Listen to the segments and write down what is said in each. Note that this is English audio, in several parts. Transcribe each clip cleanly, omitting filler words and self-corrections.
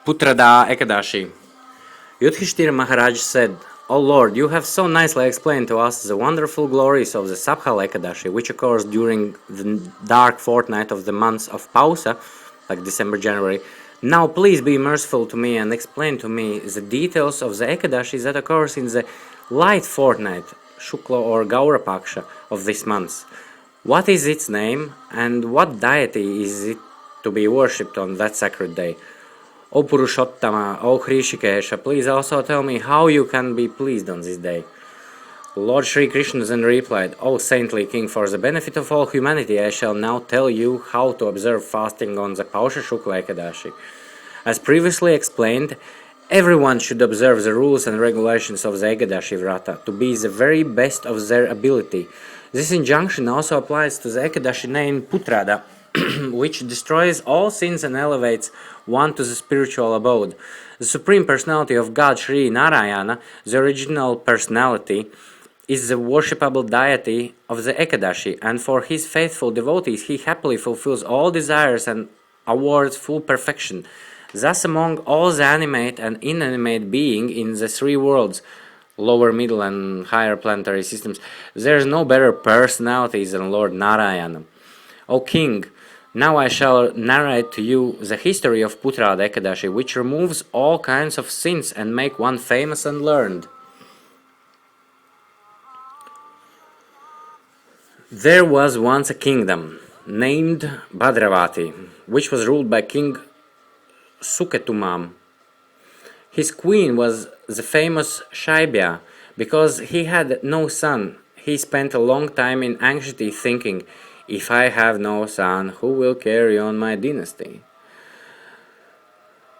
Putradā Ekādaśī. Yudhishthira Maharaj said, "O Lord, you have so nicely explained to us the wonderful glories of the Saphalā Ekādaśī, which occurs during the dark fortnight of the months of Pauṣa, like December, January. Now please be merciful to me and explain to me the details of the Ekadashi that occurs in the light fortnight, Shukla or Gaura paksha of this month. What is its name and what deity is it to be worshipped on that sacred day? O Puruṣottama, O Hṛṣīkeśa, please also tell me how you can be pleased on this day." Lord Hṛṣīkeśa then replied, "O saintly king, for the benefit of all humanity, I shall now tell you how to observe fasting on the Pauṣa Shukla Ekadashi. As previously explained, everyone should observe the rules and regulations of the Ekadashi Vrata to be the very best of their ability. This injunction also applies to the Ekadashi named Putradā, which destroys all sins and elevates one to the spiritual abode. The Supreme Personality of God, Sri Narayana, the original personality, is the worshipable deity of the Ekadashi, and for his faithful devotees he happily fulfills all desires and awards full perfection. Thus among all the animate and inanimate being in the three worlds, lower, middle and higher planetary systems, there is no better personality than Lord Narayana. O king, now I shall narrate to you the history of Putradā Ekādaśī, which removes all kinds of sins and make one famous and learned. There was once a kingdom named Bhadravati, which was ruled by King Hṛṣīkeśa. His queen was the famous Shaibya. Because he had no son, he spent a long time in anxiety thinking, "If I have no son, who will carry on my dynasty?"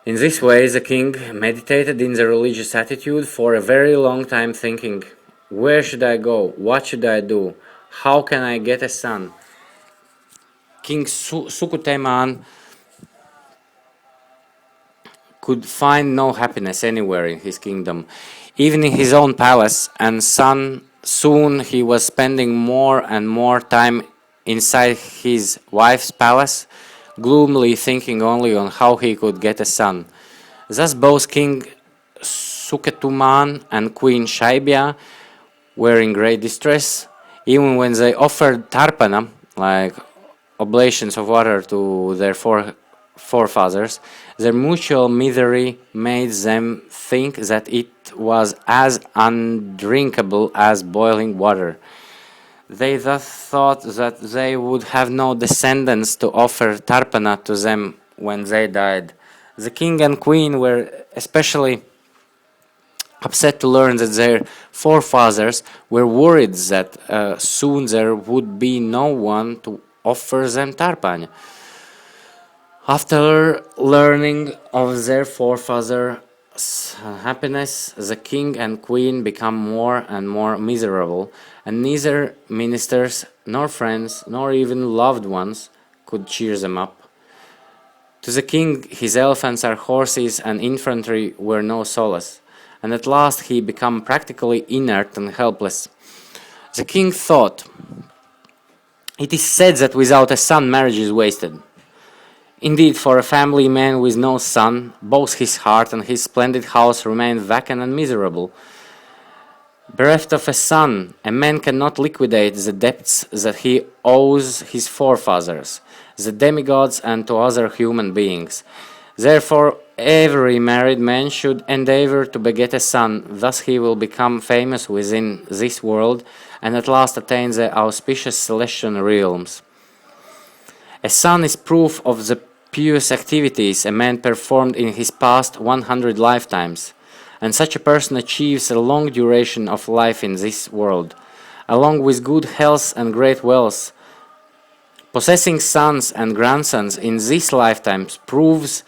In this way the king meditated in the religious attitude for a very long time, thinking, "Where should I go? What should I do? How can I get a son?" King Hṛṣīkeśa could find no happiness anywhere in his kingdom, even in his own palace, and soon he was spending more and more time inside his wife's palace, gloomily thinking only on how he could get a son. Thus both King Hṛṣīkeśa and Queen Shaibya were in great distress. Even when they offered tarpana, like oblations of water, to their forefathers, their mutual misery made them think that it was as undrinkable as boiling water. They thus thought that they would have no descendants to offer tarpana to them when they died. The king and queen were especially upset to learn that their forefathers were worried that soon there would be no one to offer them tarpana. After learning of their forefathers' happiness, the king and queen become more and more miserable, and neither ministers, nor friends, nor even loved ones could cheer them up. To the king, his elephants and horses and infantry were no solace, and at last he became practically inert and helpless. The king thought, "It is said that without a son marriage is wasted. Indeed, for a family man with no son, both his heart and his splendid house remain vacant and miserable. Bereft of a son, a man cannot liquidate the debts that he owes his forefathers, the demigods, and to other human beings. Therefore, every married man should endeavor to beget a son, thus he will become famous within this world and at last attain the auspicious celestial realms. A son is proof of the pious activities a man performed in his past 100 lifetimes, and such a person achieves a long duration of life in this world, along with good health and great wealth. Possessing sons and grandsons in these lifetimes proves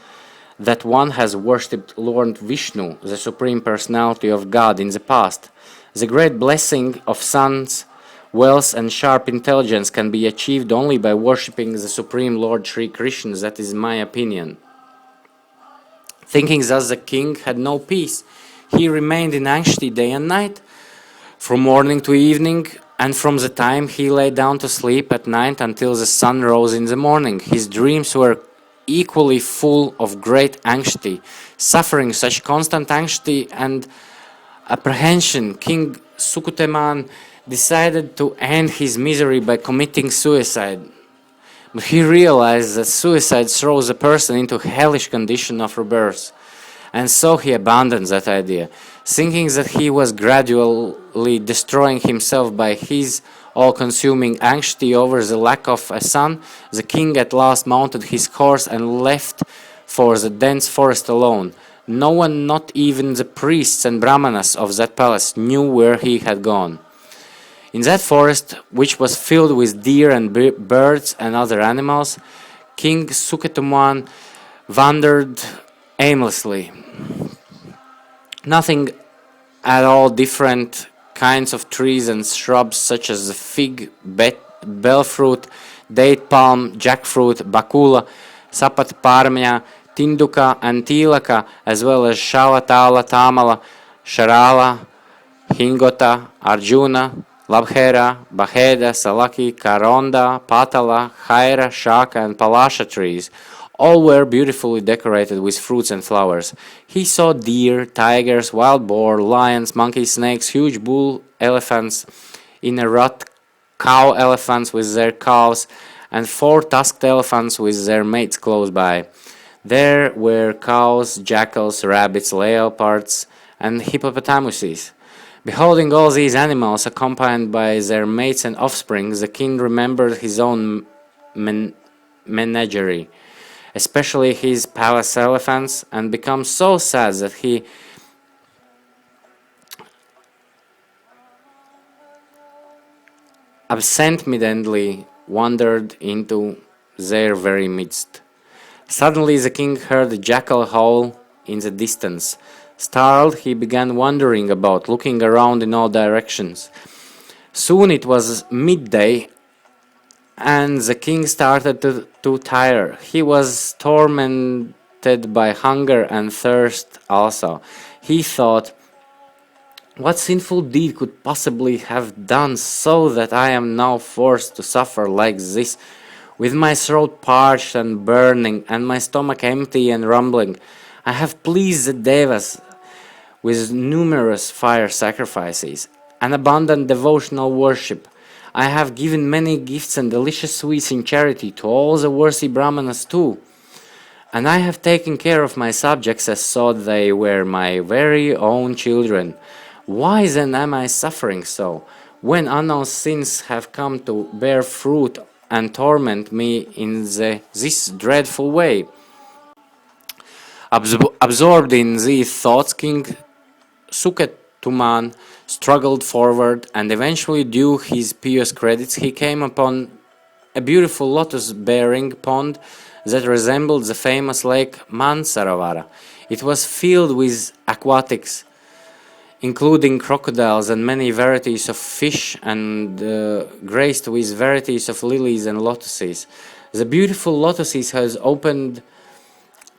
that one has worshipped Lord Vishnu, the Supreme Personality of God, in the past. The great blessing of sons, wealth and sharp intelligence can be achieved only by worshipping the Supreme Lord Hṛṣīkeśa. That is my opinion." Thinking thus, the king had no peace. He remained in anxiety day and night, from morning to evening, and from the time he lay down to sleep at night until the sun rose in the morning. His dreams were equally full of great anxiety. Suffering such constant anxiety and apprehension, King Sukuteman decided to end his misery by committing suicide. But he realized that suicide throws a person into a hellish condition of rebirth, and so he abandoned that idea, thinking that he was gradually destroying himself by his all-consuming anxiety over the lack of a son. The king at last mounted his horse and left for the dense forest alone. No one, not even the priests and brahmanas of that palace, knew where he had gone. In that forest, which was filled with deer and birds and other animals, King Suketuman wandered aimlessly. Nothing at all different kinds of trees and shrubs such as the fig, bellfruit, date palm, jackfruit, bakula, sapat parmya, tinduka and tilaka, as well as shalatala, tamala, sharala, hingota, arjuna, labhera, baheda, salaki, karonda, patala, khaira, shaka and palasha trees. All were beautifully decorated with fruits and flowers. He saw deer, tigers, wild boar, lions, monkeys, snakes, huge bull elephants in a rut, cow elephants with their calves, and 4 tusked elephants with their mates close by. There were cows, jackals, rabbits, leopards, and hippopotamuses. Beholding all these animals accompanied by their mates and offspring, the king remembered his own menagerie, especially his palace elephants, and became so sad that he absent-mindedly wandered into their very midst. Suddenly the king heard a jackal howl in the distance. Startled, he began wandering about, looking around in all directions. Soon it was midday, and the king started to tire. He was tormented by hunger and thirst also. He thought, what sinful deed could possibly have done so that I am now forced to suffer like this, with my throat parched and burning, and my stomach empty and rumbling? I have pleased the devas with numerous fire sacrifices and abundant devotional worship. I have given many gifts and delicious sweets in charity to all the worthy brahmanas too, and I have taken care of my subjects as though they were my very own children. Why then am I suffering so, when unknown sins have come to bear fruit and torment me in this dreadful way? Absorbed in these thoughts, King Suketuman struggled forward, and eventually, due his pious credits, he came upon a beautiful lotus-bearing pond that resembled the famous lake Mansaravara. It was filled with aquatics, including crocodiles and many varieties of fish, and graced with varieties of lilies and lotuses. The beautiful lotuses has opened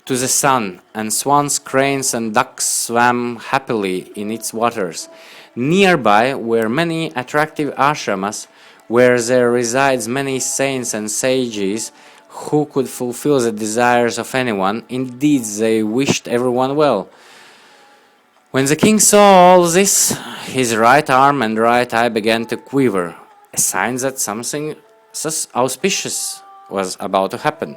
to the sun, and swans, cranes, and ducks swam happily in its waters. Nearby were many attractive ashramas, where there resides many saints and sages who could fulfill the desires of anyone. Indeed, they wished everyone well. When the king saw all this, his right arm and right eye began to quiver, a sign that something auspicious was about to happen.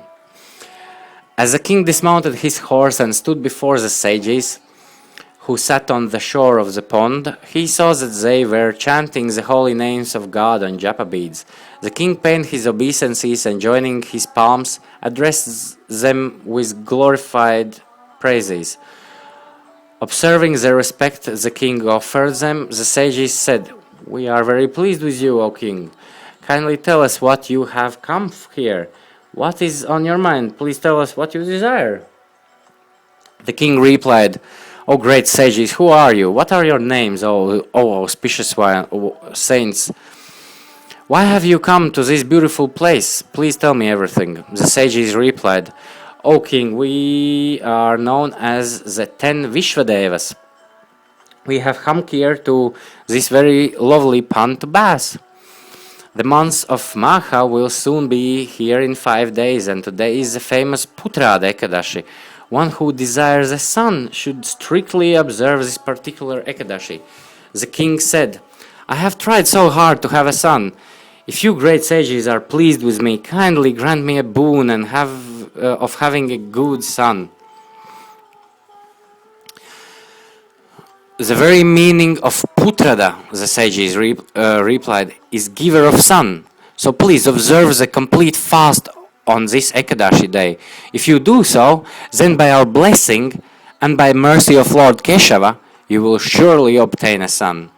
As the king dismounted his horse and stood before the sages, who sat on the shore of the pond, he saw that they were chanting the holy names of God on japa beads. The king paid his obeisances and, joining his palms, addressed them with glorified praises. Observing the respect the king offered them, the sages said, "We are very pleased with you, O king. Kindly tell us what you have come here. What is on your mind? Please tell us what you desire." The king replied, "O great sages, who are you? What are your names, O auspicious saints? Why have you come to this beautiful place? Please tell me everything." The sages replied, "O king, we are known as the 10 Vishvadevas. We have come here to this very lovely pond to bath." The month of Magha will soon be here in 5 days, and today is the famous Putradā Ekādaśī. One who desires a son should strictly observe this particular Ekādaśī. The king said, I have tried so hard to have a son. If you great sages are pleased with me, kindly grant me a boon and of having a good son. The very meaning of Putradā, the sages replied, is giver of son. So please observe the complete fast on this Ekādaśī day. If you do so, then by our blessing and by mercy of Lord Keshava, you will surely obtain a son.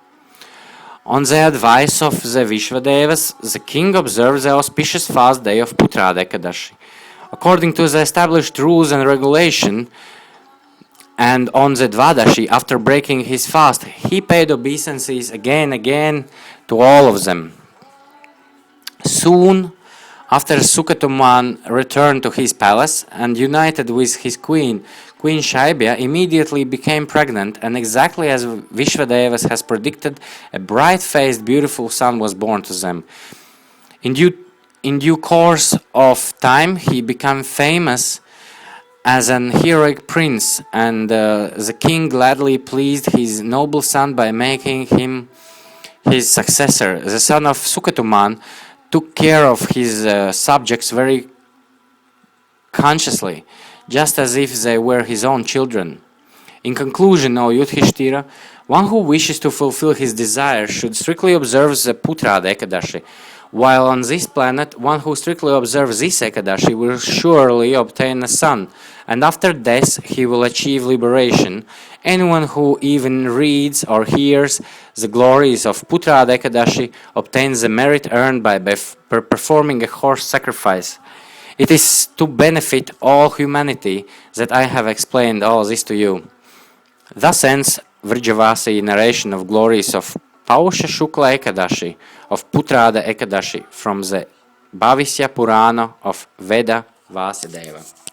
On the advice of the Vishvadevas, the king observed the auspicious fast day of Putradā Ekādaśī. According to the established rules and regulation, and on the Dvadashi, after breaking his fast, he paid obeisances again to all of them. Soon after, Šukla returned to his palace and, united with his queen, Queen Shaibya, immediately became pregnant, and exactly as Vishvadevas has predicted, a bright-faced, beautiful son was born to them. In due course of time, he became famous as an heroic prince, and the king gladly pleased his noble son by making him his successor. The son of Šukla took care of his subjects very consciously, just as if they were his own children. In conclusion, O Yudhishthira, one who wishes to fulfill his desires should strictly observe the Putradā Ekādaśī. While on this planet, one who strictly observes this Ekādaśī will surely obtain a son, and after death he will achieve liberation. Anyone who even reads or hears the glories of Putradā Ekādaśī obtains the merit earned by performing a horse sacrifice. It is to benefit all humanity that I have explained all this to you. Thus ends Vrijavasi narration of glories of Pauṣa Shukla Ekādaśī of Putradā Ekādaśī from the Bhavisya Purana of Veda Vāsadeva.